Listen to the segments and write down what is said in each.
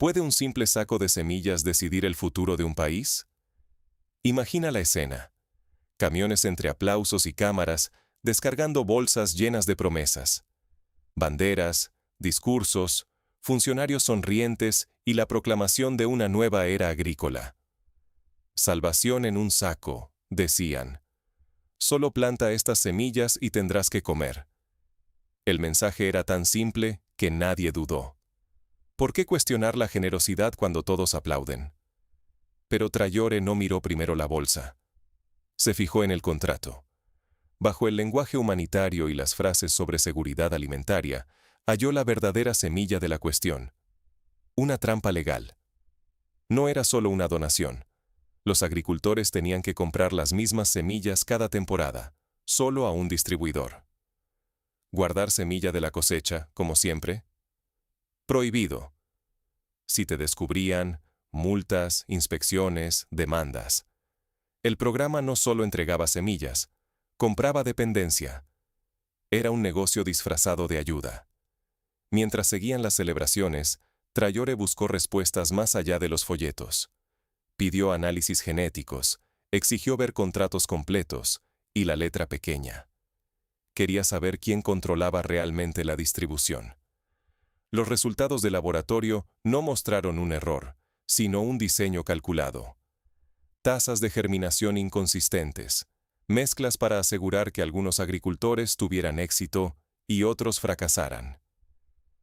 ¿Puede un simple saco de semillas decidir el futuro de un país? Imagina la escena. Camiones entre aplausos y cámaras, descargando bolsas llenas de promesas. Banderas, discursos, funcionarios sonrientes y la proclamación de una nueva era agrícola. Salvación en un saco, decían. Solo planta estas semillas y tendrás que comer. El mensaje era tan simple que nadie dudó. ¿Por qué cuestionar la generosidad cuando todos aplauden? Pero Traore no miró primero la bolsa. Se fijó en el contrato. Bajo el lenguaje humanitario y las frases sobre seguridad alimentaria, halló la verdadera semilla de la cuestión. Una trampa legal. No era solo una donación. Los agricultores tenían que comprar las mismas semillas cada temporada, solo a un distribuidor. Guardar semilla de la cosecha, como siempre. Prohibido. Si te descubrían, multas, inspecciones, demandas. El programa no solo entregaba semillas, compraba dependencia. Era un negocio disfrazado de ayuda. Mientras seguían las celebraciones, Traore buscó respuestas más allá de los folletos. Pidió análisis genéticos, exigió ver contratos completos y la letra pequeña. Quería saber quién controlaba realmente la distribución. Los resultados de laboratorio no mostraron un error, sino un diseño calculado. Tasas de germinación inconsistentes, mezclas para asegurar que algunos agricultores tuvieran éxito y otros fracasaran.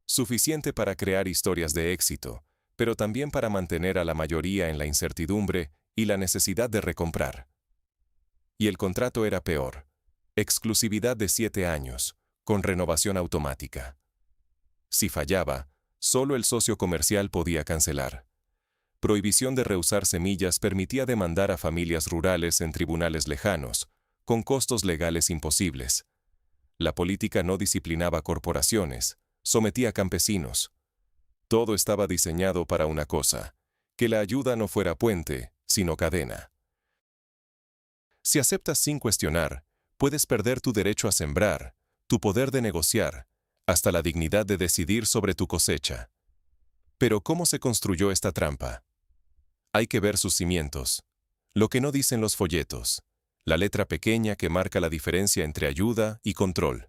Suficiente para crear historias de éxito, pero también para mantener a la mayoría en la incertidumbre y la necesidad de recomprar. Y el contrato era peor. Exclusividad de 7 años, con renovación automática. Si fallaba, solo el socio comercial podía cancelar. Prohibición de reusar semillas permitía demandar a familias rurales en tribunales lejanos, con costos legales imposibles. La política no disciplinaba corporaciones, sometía a campesinos. Todo estaba diseñado para una cosa, que la ayuda no fuera puente, sino cadena. Si aceptas sin cuestionar, puedes perder tu derecho a sembrar, tu poder de negociar, hasta la dignidad de decidir sobre tu cosecha. Pero ¿cómo se construyó esta trampa? Hay que ver sus cimientos. Lo que no dicen los folletos. La letra pequeña que marca la diferencia entre ayuda y control.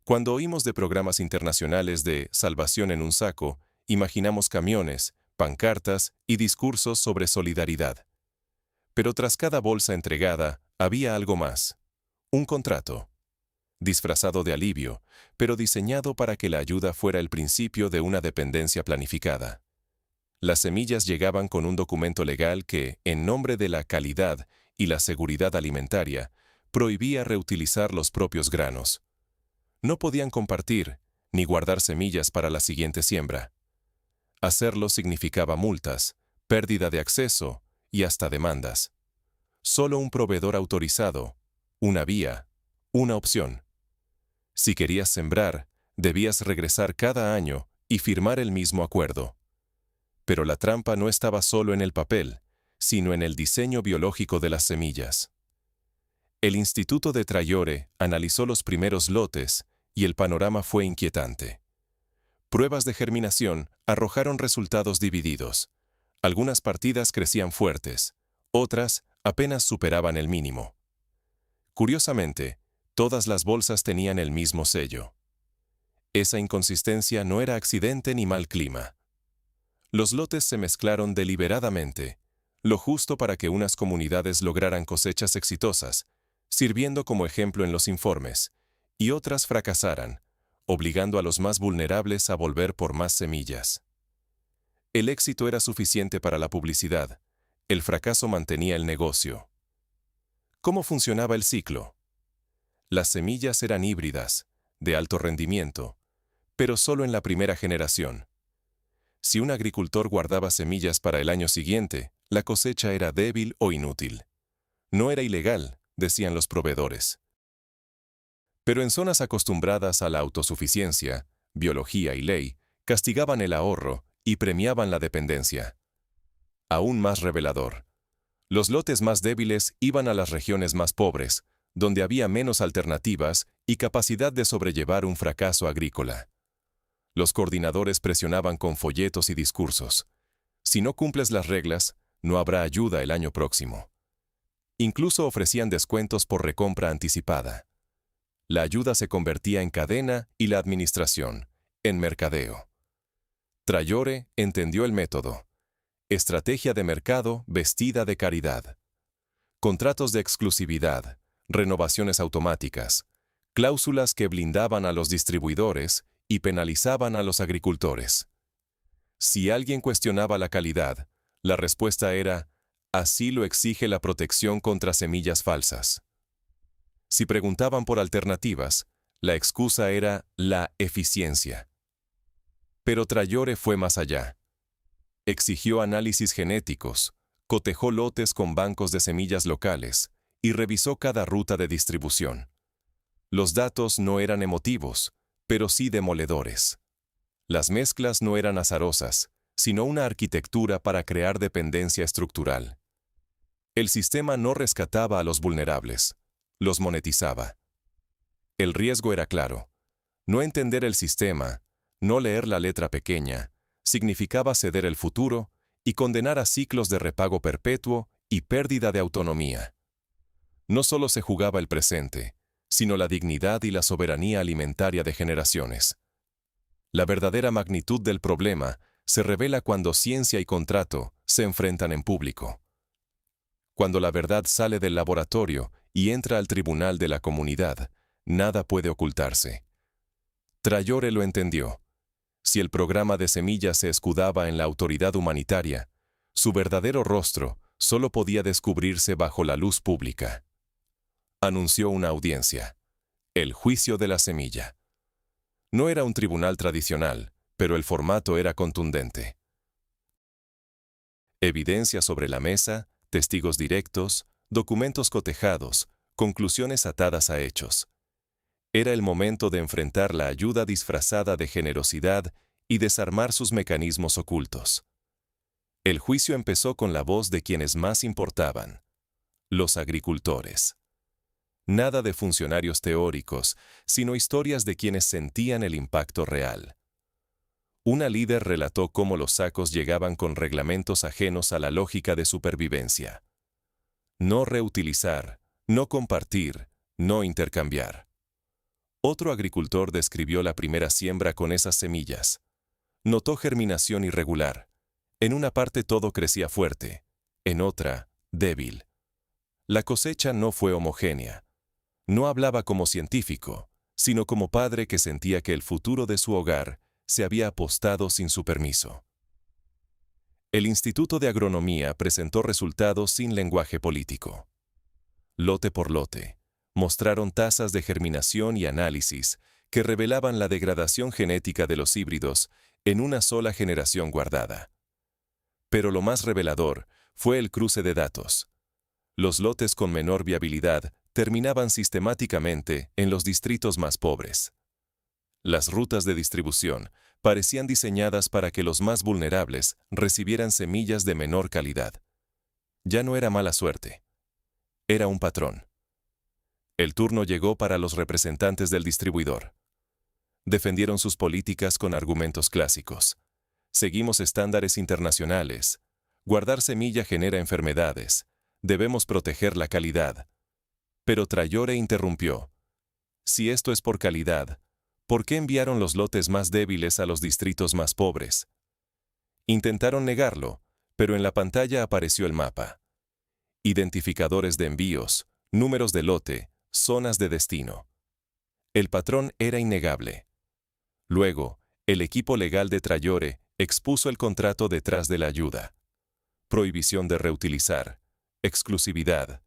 Cuando oímos de programas internacionales de salvación en un saco, imaginamos camiones, pancartas y discursos sobre solidaridad. Pero tras cada bolsa entregada, había algo más. Un contrato. Disfrazado de alivio, pero diseñado para que la ayuda fuera el principio de una dependencia planificada. Las semillas llegaban con un documento legal que, en nombre de la calidad y la seguridad alimentaria, prohibía reutilizar los propios granos. No podían compartir, ni guardar semillas para la siguiente siembra. Hacerlo significaba multas, pérdida de acceso y hasta demandas. Solo un proveedor autorizado, una vía, una opción. Si querías sembrar, debías regresar cada año y firmar el mismo acuerdo. Pero la trampa no estaba solo en el papel, sino en el diseño biológico de las semillas. El Instituto de Traore analizó los primeros lotes y el panorama fue inquietante. Pruebas de germinación arrojaron resultados divididos. Algunas partidas crecían fuertes, otras apenas superaban el mínimo. Curiosamente, todas las bolsas tenían el mismo sello. Esa inconsistencia no era accidente ni mal clima. Los lotes se mezclaron deliberadamente, lo justo para que unas comunidades lograran cosechas exitosas, sirviendo como ejemplo en los informes, y otras fracasaran, obligando a los más vulnerables a volver por más semillas. El éxito era suficiente para la publicidad, el fracaso mantenía el negocio. ¿Cómo funcionaba el ciclo? Las semillas eran híbridas, de alto rendimiento, pero solo en la primera generación. Si un agricultor guardaba semillas para el año siguiente, la cosecha era débil o inútil. No era ilegal, decían los proveedores. Pero en zonas acostumbradas a la autosuficiencia, biología y ley, castigaban el ahorro y premiaban la dependencia. Aún más revelador. Los lotes más débiles iban a las regiones más pobres, donde había menos alternativas y capacidad de sobrellevar un fracaso agrícola. Los coordinadores presionaban con folletos y discursos. Si no cumples las reglas, no habrá ayuda el año próximo. Incluso ofrecían descuentos por recompra anticipada. La ayuda se convertía en cadena y la administración, en mercadeo. Traore entendió el método. Estrategia de mercado vestida de caridad. Contratos de exclusividad, renovaciones automáticas, cláusulas que blindaban a los distribuidores y penalizaban a los agricultores. Si alguien cuestionaba la calidad, la respuesta era: así lo exige la protección contra semillas falsas. Si preguntaban por alternativas, la excusa era la eficiencia. Pero Traore fue más allá. Exigió análisis genéticos, cotejó lotes con bancos de semillas locales y revisó cada ruta de distribución. Los datos no eran emotivos, pero sí demoledores. Las mezclas no eran azarosas, sino una arquitectura para crear dependencia estructural. El sistema no rescataba a los vulnerables, los monetizaba. El riesgo era claro. No entender el sistema, no leer la letra pequeña, significaba ceder el futuro y condenar a ciclos de repago perpetuo y pérdida de autonomía. No solo se jugaba el presente, sino la dignidad y la soberanía alimentaria de generaciones. La verdadera magnitud del problema se revela cuando ciencia y contrato se enfrentan en público. Cuando la verdad sale del laboratorio y entra al tribunal de la comunidad, nada puede ocultarse. Traore lo entendió. Si el programa de semillas se escudaba en la autoridad humanitaria, su verdadero rostro solo podía descubrirse bajo la luz pública. Anunció una audiencia: el juicio de la semilla. No era un tribunal tradicional, pero el formato era contundente. Evidencia sobre la mesa, testigos directos, documentos cotejados, conclusiones atadas a hechos. Era el momento de enfrentar la ayuda disfrazada de generosidad y desarmar sus mecanismos ocultos. El juicio empezó con la voz de quienes más importaban: los agricultores. Nada de funcionarios teóricos, sino historias de quienes sentían el impacto real. Una líder relató cómo los sacos llegaban con reglamentos ajenos a la lógica de supervivencia. No reutilizar, no compartir, no intercambiar. Otro agricultor describió la primera siembra con esas semillas. Notó germinación irregular. En una parte todo crecía fuerte, en otra, débil. La cosecha no fue homogénea. No hablaba como científico, sino como padre que sentía que el futuro de su hogar se había apostado sin su permiso. El Instituto de Agronomía presentó resultados sin lenguaje político. Lote por lote, mostraron tasas de germinación y análisis que revelaban la degradación genética de los híbridos en una sola generación guardada. Pero lo más revelador fue el cruce de datos. Los lotes con menor viabilidad terminaban sistemáticamente en los distritos más pobres. Las rutas de distribución parecían diseñadas para que los más vulnerables recibieran semillas de menor calidad. Ya no era mala suerte. Era un patrón. El turno llegó para los representantes del distribuidor. Defendieron sus políticas con argumentos clásicos. Seguimos estándares internacionales. Guardar semilla genera enfermedades. Debemos proteger la calidad. Pero Traore interrumpió. Si esto es por calidad, ¿por qué enviaron los lotes más débiles a los distritos más pobres? Intentaron negarlo, pero en la pantalla apareció el mapa. Identificadores de envíos, números de lote, zonas de destino. El patrón era innegable. Luego, el equipo legal de Traore expuso el contrato detrás de la ayuda. Prohibición de reutilizar, exclusividad,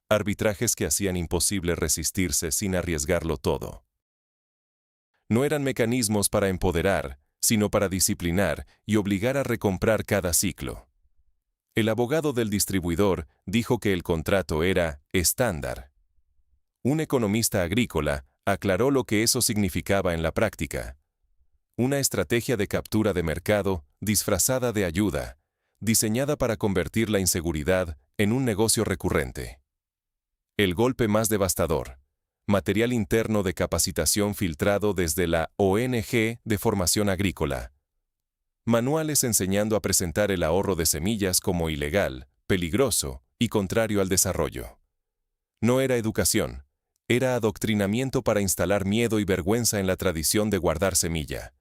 arbitrajes que hacían imposible resistirse sin arriesgarlo todo. No eran mecanismos para empoderar, sino para disciplinar y obligar a recomprar cada ciclo. El abogado del distribuidor dijo que el contrato era estándar. Un economista agrícola aclaró lo que eso significaba en la práctica. Una estrategia de captura de mercado disfrazada de ayuda, diseñada para convertir la inseguridad en un negocio recurrente. El golpe más devastador: material interno de capacitación filtrado desde la ONG de Formación Agrícola. Manuales enseñando a presentar el ahorro de semillas como ilegal, peligroso y contrario al desarrollo. No era educación, era adoctrinamiento para instalar miedo y vergüenza en la tradición de guardar semilla.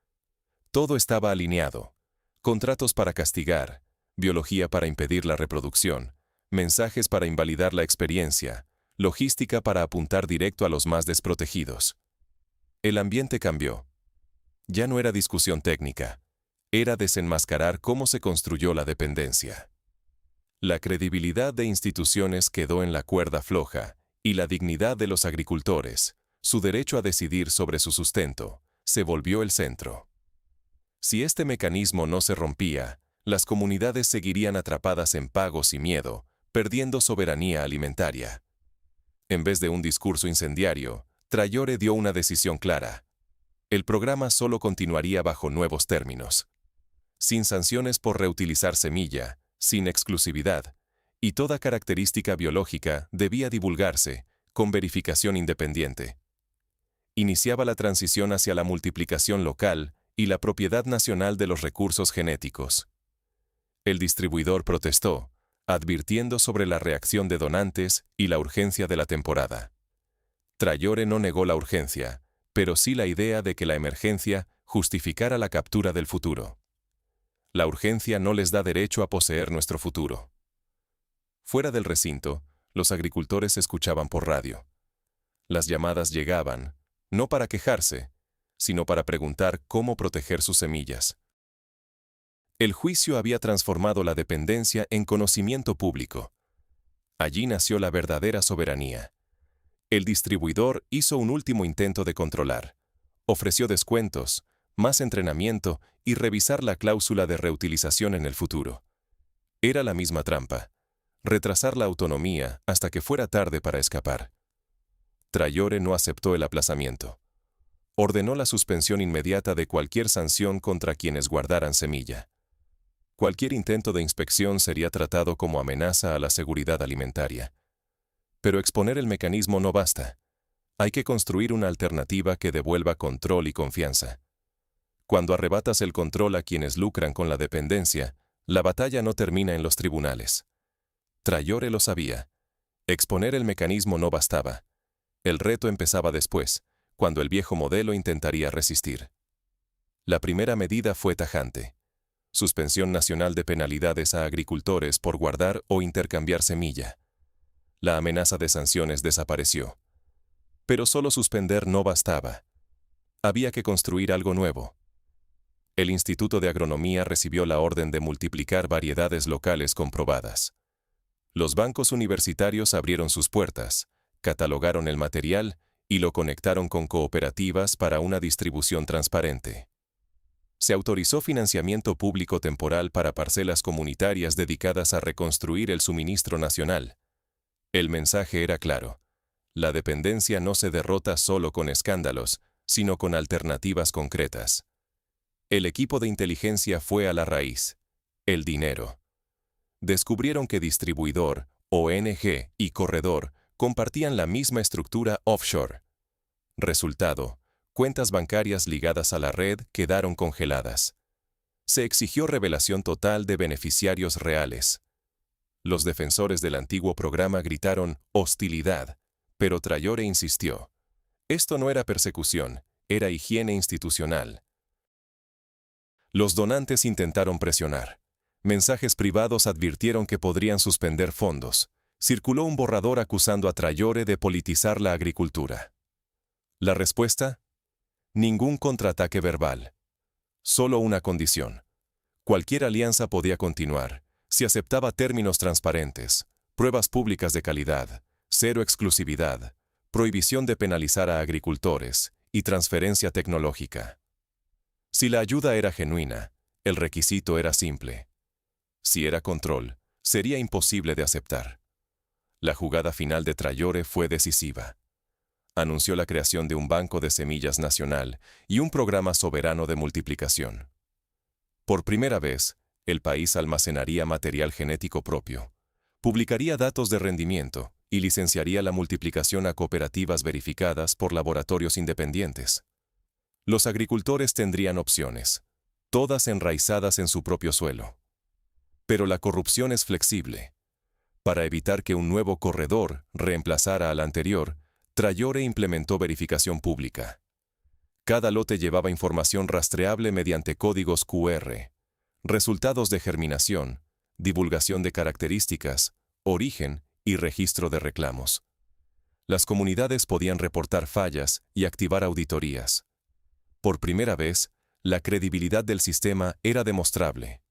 Todo estaba alineado. Contratos para castigar, biología para impedir la reproducción, mensajes para invalidar la experiencia, logística para apuntar directo a los más desprotegidos. El ambiente cambió. Ya no era discusión técnica, era desenmascarar cómo se construyó la dependencia. La credibilidad de instituciones quedó en la cuerda floja, y la dignidad de los agricultores, su derecho a decidir sobre su sustento, se volvió el centro. Si este mecanismo no se rompía, las comunidades seguirían atrapadas en pagos y miedo, perdiendo soberanía alimentaria. En vez de un discurso incendiario, Traore dio una decisión clara. El programa solo continuaría bajo nuevos términos. Sin sanciones por reutilizar semilla, sin exclusividad, y toda característica biológica debía divulgarse, con verificación independiente. Iniciaba la transición hacia la multiplicación local y la propiedad nacional de los recursos genéticos. El distribuidor protestó, advirtiendo sobre la reacción de donantes y la urgencia de la temporada. Traore no negó la urgencia, pero sí la idea de que la emergencia justificara la captura del futuro. La urgencia no les da derecho a poseer nuestro futuro. Fuera del recinto, los agricultores escuchaban por radio. Las llamadas llegaban, no para quejarse, sino para preguntar cómo proteger sus semillas. El juicio había transformado la dependencia en conocimiento público. Allí nació la verdadera soberanía. El distribuidor hizo un último intento de controlar. Ofreció descuentos, más entrenamiento y revisar la cláusula de reutilización en el futuro. Era la misma trampa. Retrasar la autonomía hasta que fuera tarde para escapar. Traore no aceptó el aplazamiento. Ordenó la suspensión inmediata de cualquier sanción contra quienes guardaran semilla. Cualquier intento de inspección sería tratado como amenaza a la seguridad alimentaria. Pero exponer el mecanismo no basta. Hay que construir una alternativa que devuelva control y confianza. Cuando arrebatas el control a quienes lucran con la dependencia, la batalla no termina en los tribunales. Traore lo sabía. Exponer el mecanismo no bastaba. El reto empezaba después, cuando el viejo modelo intentaría resistir. La primera medida fue tajante. Suspensión nacional de penalidades a agricultores por guardar o intercambiar semilla. La amenaza de sanciones desapareció. Pero solo suspender no bastaba. Había que construir algo nuevo. El Instituto de Agronomía recibió la orden de multiplicar variedades locales comprobadas. Los bancos universitarios abrieron sus puertas, catalogaron el material y lo conectaron con cooperativas para una distribución transparente. Se autorizó financiamiento público temporal para parcelas comunitarias dedicadas a reconstruir el suministro nacional. El mensaje era claro. La dependencia no se derrota solo con escándalos, sino con alternativas concretas. El equipo de inteligencia fue a la raíz. El dinero. Descubrieron que distribuidor, ONG y corredor compartían la misma estructura offshore. Resultado, cuentas bancarias ligadas a la red quedaron congeladas. Se exigió revelación total de beneficiarios reales. Los defensores del antiguo programa gritaron hostilidad, pero Traore insistió. Esto no era persecución, era higiene institucional. Los donantes intentaron presionar. Mensajes privados advirtieron que podrían suspender fondos. Circuló un borrador acusando a Traore de politizar la agricultura. ¿La respuesta? Ningún contraataque verbal. Solo una condición. Cualquier alianza podía continuar, si aceptaba términos transparentes, pruebas públicas de calidad, cero exclusividad, prohibición de penalizar a agricultores y transferencia tecnológica. Si la ayuda era genuina, el requisito era simple. Si era control, sería imposible de aceptar. La jugada final de Traore fue decisiva. Anunció la creación de un banco de semillas nacional y un programa soberano de multiplicación. Por primera vez, el país almacenaría material genético propio, publicaría datos de rendimiento y licenciaría la multiplicación a cooperativas verificadas por laboratorios independientes. Los agricultores tendrían opciones, todas enraizadas en su propio suelo. Pero la corrupción es flexible. Para evitar que un nuevo corredor reemplazara al anterior, Traore implementó verificación pública. Cada lote llevaba información rastreable mediante códigos QR, resultados de germinación, divulgación de características, origen y registro de reclamos. Las comunidades podían reportar fallas y activar auditorías. Por primera vez, la credibilidad del sistema era demostrable.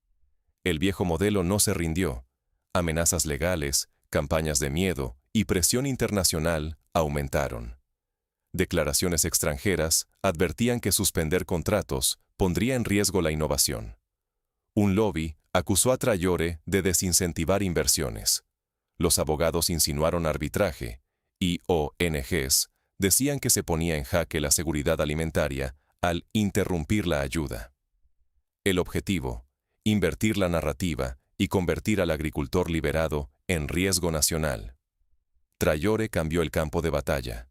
El viejo modelo no se rindió. Amenazas legales, campañas de miedo y presión internacional aumentaron. Declaraciones extranjeras advertían que suspender contratos pondría en riesgo la innovación. Un lobby acusó a Traore de desincentivar inversiones. Los abogados insinuaron arbitraje y ONGs decían que se ponía en jaque la seguridad alimentaria al interrumpir la ayuda. El objetivo, invertir la narrativa y convertir al agricultor liberado en riesgo nacional. Traore cambió el campo de batalla.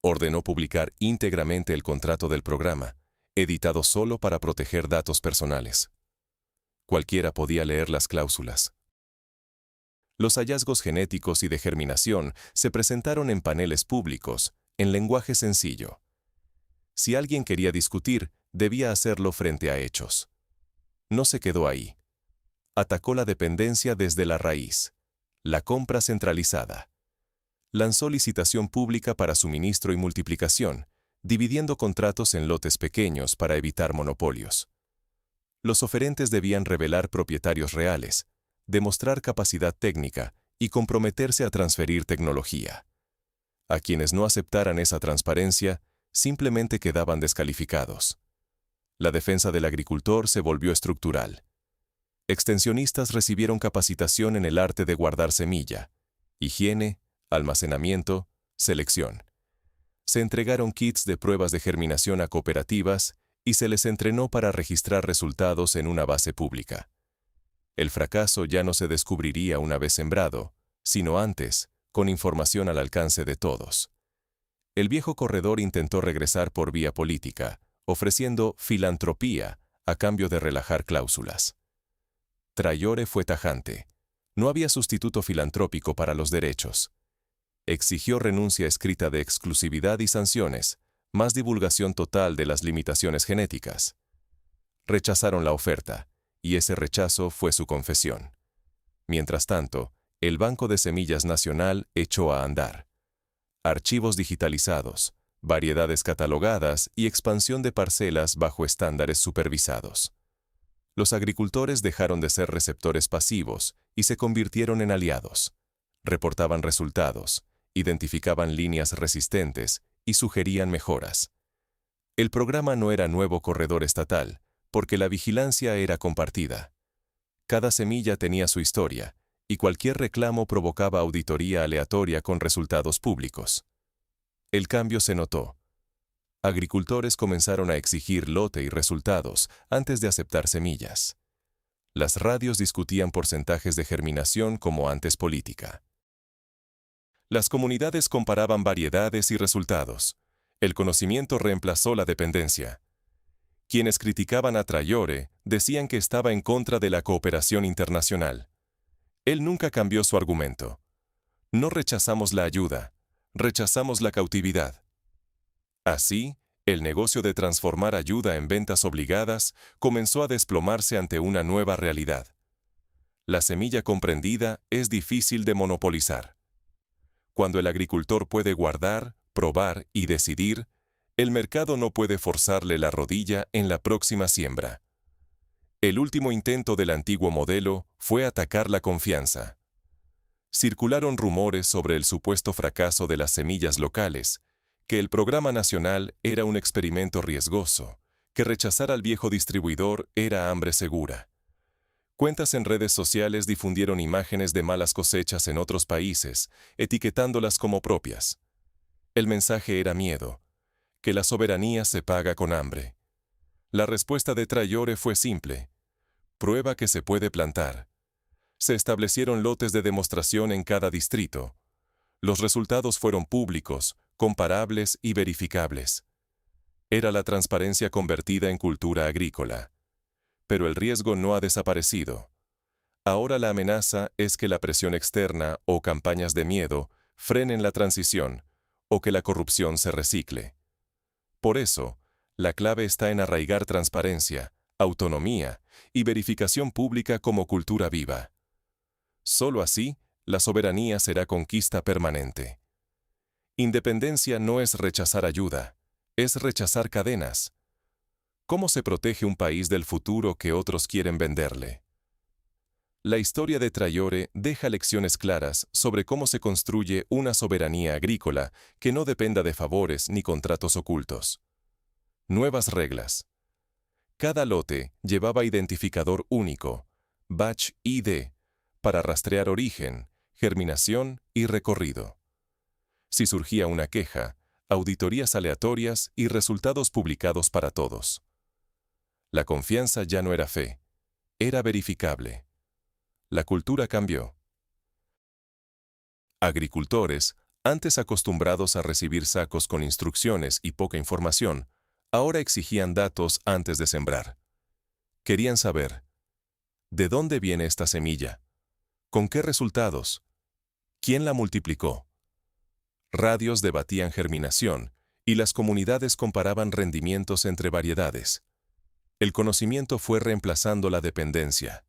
Ordenó publicar íntegramente el contrato del programa, editado solo para proteger datos personales. Cualquiera podía leer las cláusulas. Los hallazgos genéticos y de germinación se presentaron en paneles públicos, en lenguaje sencillo. Si alguien quería discutir, debía hacerlo frente a hechos. No se quedó ahí. Atacó la dependencia desde la raíz. La compra centralizada. Lanzó licitación pública para suministro y multiplicación, dividiendo contratos en lotes pequeños para evitar monopolios. Los oferentes debían revelar propietarios reales, demostrar capacidad técnica y comprometerse a transferir tecnología. A quienes no aceptaran esa transparencia, simplemente quedaban descalificados. La defensa del agricultor se volvió estructural. Extensionistas recibieron capacitación en el arte de guardar semilla, higiene, almacenamiento, selección. Se entregaron kits de pruebas de germinación a cooperativas y se les entrenó para registrar resultados en una base pública. El fracaso ya no se descubriría una vez sembrado, sino antes, con información al alcance de todos. El viejo corredor intentó regresar por vía política, ofreciendo filantropía a cambio de relajar cláusulas. Traore fue tajante. No había sustituto filantrópico para los derechos. Exigió renuncia escrita de exclusividad y sanciones, más divulgación total de las limitaciones genéticas. Rechazaron la oferta, y ese rechazo fue su confesión. Mientras tanto, el Banco de Semillas Nacional echó a andar. Archivos digitalizados, variedades catalogadas y expansión de parcelas bajo estándares supervisados. Los agricultores dejaron de ser receptores pasivos y se convirtieron en aliados. Reportaban resultados, identificaban líneas resistentes y sugerían mejoras. El programa no era nuevo corredor estatal, porque la vigilancia era compartida. Cada semilla tenía su historia, y cualquier reclamo provocaba auditoría aleatoria con resultados públicos. El cambio se notó. Agricultores comenzaron a exigir lote y resultados antes de aceptar semillas. Las radios discutían porcentajes de germinación como antes política. Las comunidades comparaban variedades y resultados. El conocimiento reemplazó la dependencia. Quienes criticaban a Traore decían que estaba en contra de la cooperación internacional. Él nunca cambió su argumento. No rechazamos la ayuda, rechazamos la cautividad. Así, el negocio de transformar ayuda en ventas obligadas comenzó a desplomarse ante una nueva realidad. La semilla comprendida es difícil de monopolizar. Cuando el agricultor puede guardar, probar y decidir, el mercado no puede forzarle la rodilla en la próxima siembra. El último intento del antiguo modelo fue atacar la confianza. Circularon rumores sobre el supuesto fracaso de las semillas locales, que el programa nacional era un experimento riesgoso, que rechazar al viejo distribuidor era hambre segura. Cuentas en redes sociales difundieron imágenes de malas cosechas en otros países, etiquetándolas como propias. El mensaje era miedo, que la soberanía se paga con hambre. La respuesta de Traore fue simple: prueba que se puede plantar. Se establecieron lotes de demostración en cada distrito. Los resultados fueron públicos, comparables y verificables. Era la transparencia convertida en cultura agrícola. Pero el riesgo no ha desaparecido. Ahora la amenaza es que la presión externa o campañas de miedo frenen la transición o que la corrupción se recicle. Por eso, la clave está en arraigar transparencia, autonomía y verificación pública como cultura viva. Solo así, la soberanía será conquista permanente. Independencia no es rechazar ayuda, es rechazar cadenas. ¿Cómo se protege un país del futuro que otros quieren venderle? La historia de Traore deja lecciones claras sobre cómo se construye una soberanía agrícola que no dependa de favores ni contratos ocultos. Nuevas reglas. Cada lote llevaba identificador único, Batch ID, para rastrear origen, germinación y recorrido. Si surgía una queja, auditorías aleatorias y resultados publicados para todos. La confianza ya no era fe, era verificable. La cultura cambió. Agricultores, antes acostumbrados a recibir sacos con instrucciones y poca información, ahora exigían datos antes de sembrar. Querían saber, ¿de dónde viene esta semilla? ¿Con qué resultados? ¿Quién la multiplicó? Radios debatían germinación y las comunidades comparaban rendimientos entre variedades. El conocimiento fue reemplazando la dependencia.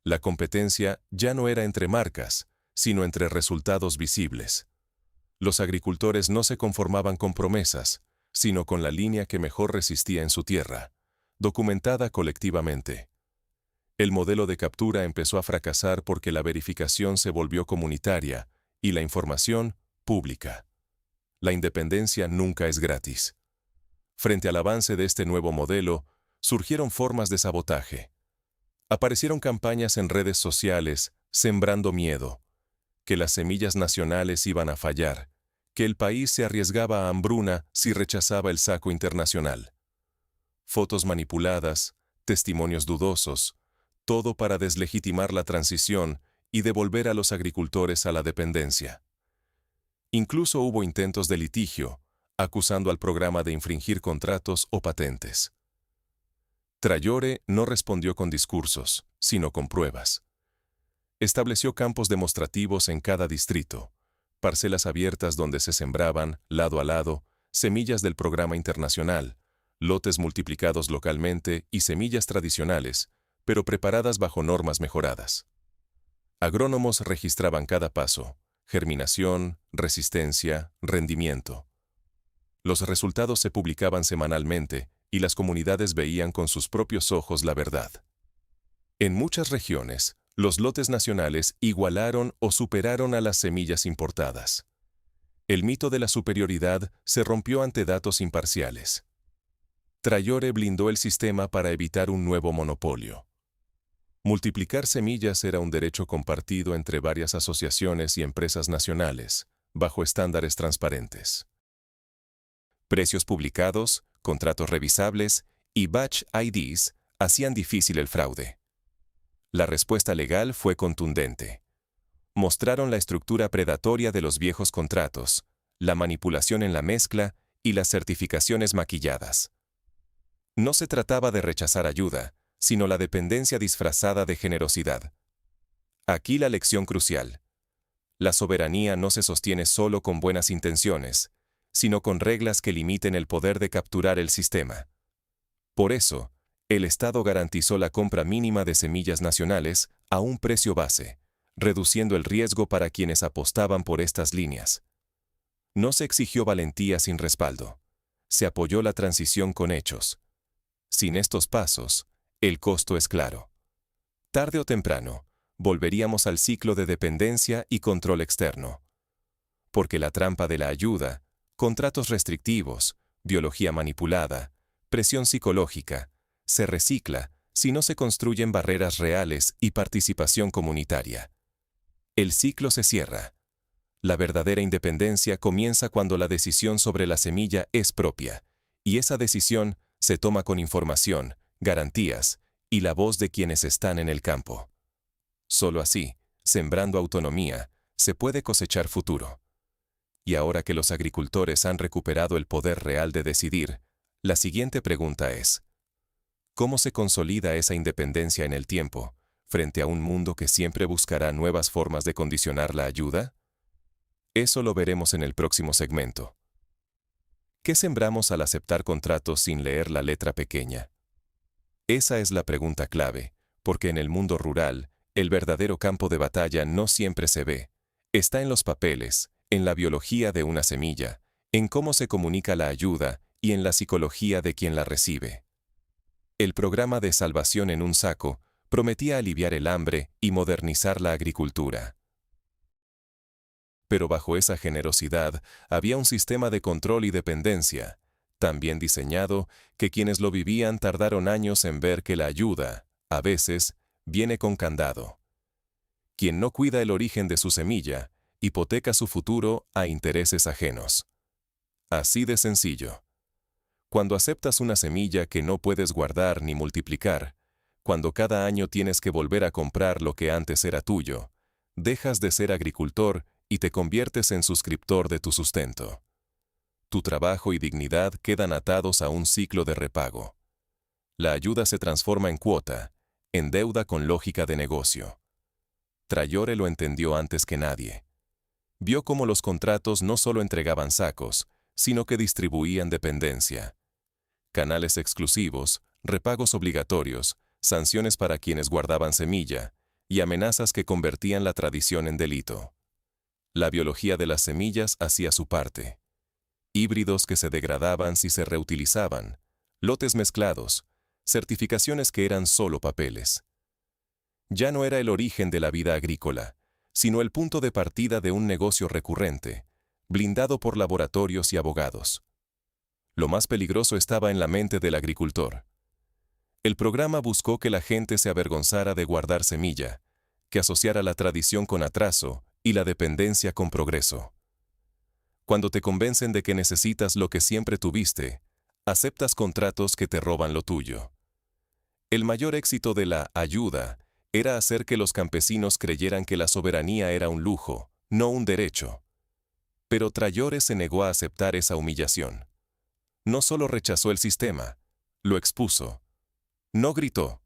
La competencia ya no era entre marcas, sino entre resultados visibles. Los agricultores no se conformaban con promesas, sino con la línea que mejor resistía en su tierra, documentada colectivamente. El modelo de captura empezó a fracasar porque la verificación se volvió comunitaria y la información pública. La independencia nunca es gratis. Frente al avance de este nuevo modelo, surgieron formas de sabotaje. Aparecieron campañas en redes sociales, sembrando miedo, que las semillas nacionales iban a fallar, que el país se arriesgaba a hambruna si rechazaba el saco internacional. Fotos manipuladas, testimonios dudosos, todo para deslegitimar la transición y devolver a los agricultores a la dependencia. Incluso hubo intentos de litigio, acusando al programa de infringir contratos o patentes. Traore no respondió con discursos, sino con pruebas. Estableció campos demostrativos en cada distrito, parcelas abiertas donde se sembraban, lado a lado, semillas del programa internacional, lotes multiplicados localmente y semillas tradicionales, pero preparadas bajo normas mejoradas. Agrónomos registraban cada paso, germinación, resistencia, rendimiento. Los resultados se publicaban semanalmente y las comunidades veían con sus propios ojos la verdad. En muchas regiones, los lotes nacionales igualaron o superaron a las semillas importadas. El mito de la superioridad se rompió ante datos imparciales. Traore blindó el sistema para evitar un nuevo monopolio. Multiplicar semillas era un derecho compartido entre varias asociaciones y empresas nacionales, bajo estándares transparentes. Precios publicados, contratos revisables y batch IDs hacían difícil el fraude. La respuesta legal fue contundente. Mostraron la estructura predatoria de los viejos contratos, la manipulación en la mezcla y las certificaciones maquilladas. No se trataba de rechazar ayuda, sino la dependencia disfrazada de generosidad. Aquí la lección crucial. La soberanía no se sostiene solo con buenas intenciones, sino con reglas que limiten el poder de capturar el sistema. Por eso, el Estado garantizó la compra mínima de semillas nacionales a un precio base, reduciendo el riesgo para quienes apostaban por estas líneas. No se exigió valentía sin respaldo. Se apoyó la transición con hechos. Sin estos pasos, el costo es claro. Tarde o temprano, volveríamos al ciclo de dependencia y control externo. Porque la trampa de la ayuda, contratos restrictivos, biología manipulada, presión psicológica, se recicla si no se construyen barreras reales y participación comunitaria. El ciclo se cierra. La verdadera independencia comienza cuando la decisión sobre la semilla es propia, y esa decisión se toma con información, garantías y la voz de quienes están en el campo. Solo así, sembrando autonomía, se puede cosechar futuro. Y ahora que los agricultores han recuperado el poder real de decidir, la siguiente pregunta es: ¿cómo se consolida esa independencia en el tiempo, frente a un mundo que siempre buscará nuevas formas de condicionar la ayuda? Eso lo veremos en el próximo segmento. ¿Qué sembramos al aceptar contratos sin leer la letra pequeña? Esa es la pregunta clave, porque en el mundo rural, el verdadero campo de batalla no siempre se ve. Está en los papeles, en la biología de una semilla, en cómo se comunica la ayuda y en la psicología de quien la recibe. El programa de Salvación en un Saco prometía aliviar el hambre y modernizar la agricultura. Pero bajo esa generosidad había un sistema de control y dependencia, tan bien diseñado que quienes lo vivían tardaron años en ver que la ayuda, a veces, viene con candado. Quien no cuida el origen de su semilla, hipoteca su futuro a intereses ajenos. Así de sencillo. Cuando aceptas una semilla que no puedes guardar ni multiplicar, cuando cada año tienes que volver a comprar lo que antes era tuyo, dejas de ser agricultor y te conviertes en suscriptor de tu sustento. Tu trabajo y dignidad quedan atados a un ciclo de repago. La ayuda se transforma en cuota, en deuda con lógica de negocio. Traore lo entendió antes que nadie. Vio cómo los contratos no solo entregaban sacos, sino que distribuían dependencia. Canales exclusivos, repagos obligatorios, sanciones para quienes guardaban semilla, y amenazas que convertían la tradición en delito. La biología de las semillas hacía su parte. Híbridos que se degradaban si se reutilizaban, lotes mezclados, certificaciones que eran solo papeles. Ya no era el origen de la vida agrícola, sino el punto de partida de un negocio recurrente, blindado por laboratorios y abogados. Lo más peligroso estaba en la mente del agricultor. El programa buscó que la gente se avergonzara de guardar semilla, que asociara la tradición con atraso y la dependencia con progreso. Cuando te convencen de que necesitas lo que siempre tuviste, aceptas contratos que te roban lo tuyo. El mayor éxito de la ayuda era hacer que los campesinos creyeran que la soberanía era un lujo, no un derecho. Pero Traore se negó a aceptar esa humillación. No solo rechazó el sistema, lo expuso. No gritó.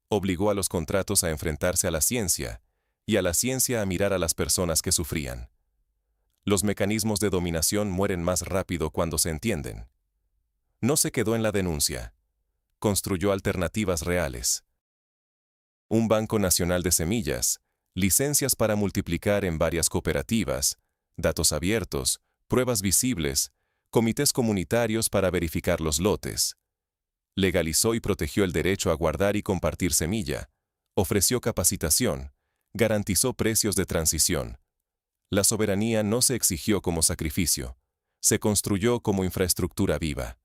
Obligó a los contratos a enfrentarse a la ciencia, y a la ciencia a mirar a las personas que sufrían. Los mecanismos de dominación mueren más rápido cuando se entienden. No se quedó en la denuncia. Construyó alternativas reales. Un Banco Nacional de Semillas, licencias para multiplicar en varias cooperativas, datos abiertos, pruebas visibles, comités comunitarios para verificar los lotes. Legalizó y protegió el derecho a guardar y compartir semilla, ofreció capacitación, garantizó precios de transición. La soberanía no se exigió como sacrificio, se construyó como infraestructura viva.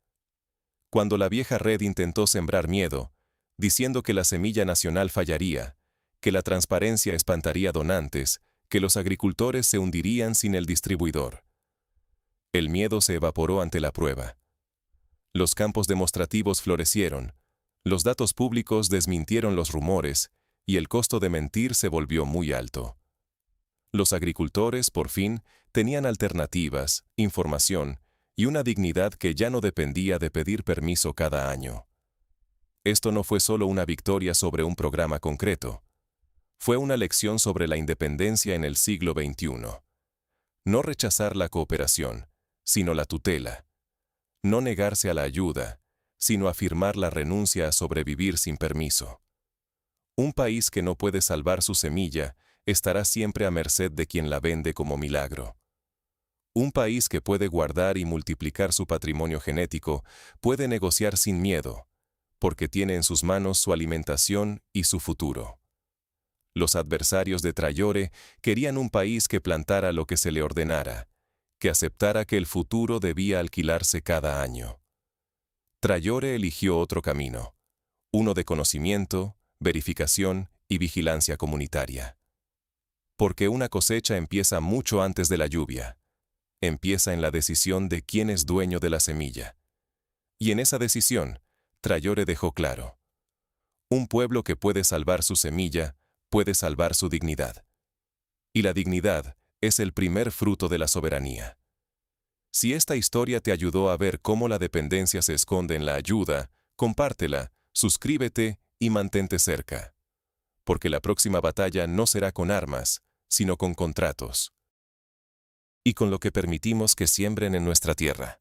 Cuando la vieja red intentó sembrar miedo, diciendo que la semilla nacional fallaría, que la transparencia espantaría donantes, que los agricultores se hundirían sin el distribuidor. El miedo se evaporó ante la prueba. Los campos demostrativos florecieron, los datos públicos desmintieron los rumores, y el costo de mentir se volvió muy alto. Los agricultores, por fin, tenían alternativas, información y una dignidad que ya no dependía de pedir permiso cada año. Esto no fue solo una victoria sobre un programa concreto. Fue una lección sobre la independencia en el siglo XXI. No rechazar la cooperación, sino la tutela. No negarse a la ayuda, sino afirmar la renuncia a sobrevivir sin permiso. Un país que no puede salvar su semilla estará siempre a merced de quien la vende como milagro. Un país que puede guardar y multiplicar su patrimonio genético puede negociar sin miedo, porque tiene en sus manos su alimentación y su futuro. Los adversarios de Traore querían un país que plantara lo que se le ordenara, que aceptara que el futuro debía alquilarse cada año. Traore eligió otro camino, uno de conocimiento, verificación y vigilancia comunitaria. Porque una cosecha empieza mucho antes de la lluvia. Empieza en la decisión de quién es dueño de la semilla. Y en esa decisión, Traore dejó claro: un pueblo que puede salvar su semilla, puede salvar su dignidad. Y la dignidad es el primer fruto de la soberanía. Si esta historia te ayudó a ver cómo la dependencia se esconde en la ayuda, compártela, suscríbete y mantente cerca. Porque la próxima batalla no será con armas, sino con contratos. Y con lo que permitimos que siembren en nuestra tierra.